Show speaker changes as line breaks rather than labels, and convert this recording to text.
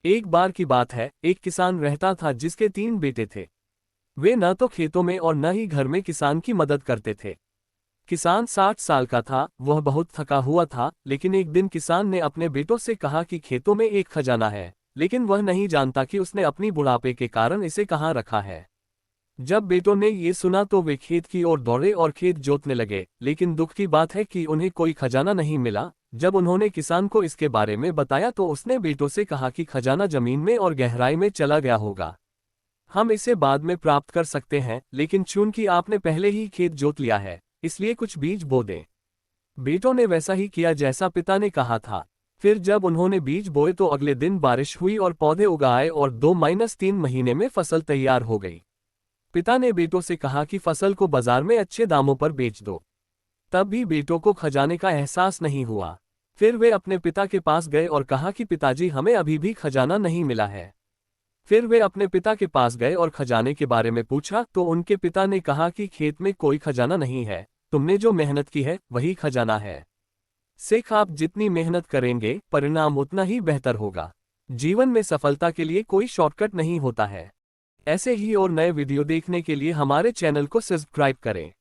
एक बार की बात है, एक किसान रहता था जिसके 3 बेटे थे। वे न तो खेतों में और न ही घर में किसान की मदद करते थे। किसान 60 साल का था, वह बहुत थका हुआ था, लेकिन एक दिन किसान ने अपने बेटों से कहा कि खेतों में एक खजाना है, लेकिन वह नहीं जानता कि उसने अपनी बुढ़ापे के कारण इसे कहाँ रखा है। जब बेटों ने ये सुना तो वे खेत की ओर दौड़े और खेत जोतने लगे, लेकिन दुख की बात है कि उन्हें कोई खजाना नहीं मिला। जब उन्होंने किसान को इसके बारे में बताया तो उसने बेटों से कहा कि खजाना जमीन में और गहराई में चला गया होगा। हम इसे बाद में प्राप्त कर सकते हैं, लेकिन चूंकि आपने पहले ही खेत जोत लिया है, इसलिए कुछ बीज बो दें। बेटों ने वैसा ही किया जैसा पिता ने कहा था। फिर जब उन्होंने बीज बोए तो अगले दिन बारिश हुई और पौधे उगाए और 2-3 महीने में फसल तैयार हो गई। पिता ने बेटों से कहा कि फसल को बाजार में अच्छे दामों पर बेच दो। तब भी बेटों को खजाने का एहसास नहीं हुआ। फिर वे अपने पिता के पास गए और कहा कि पिताजी, हमें अभी भी खजाना नहीं मिला है। फिर वे अपने पिता के पास गए और खजाने के बारे में पूछा तो उनके पिता ने कहा कि खेत में कोई खजाना नहीं है, तुमने जो मेहनत की है वही खजाना है। सिख, आप जितनी मेहनत करेंगे परिणाम उतना ही बेहतर होगा। जीवन में सफलता के लिए कोई शॉर्टकट नहीं होता है। ऐसे ही और नए वीडियो देखने के लिए हमारे चैनल को सब्सक्राइब करें।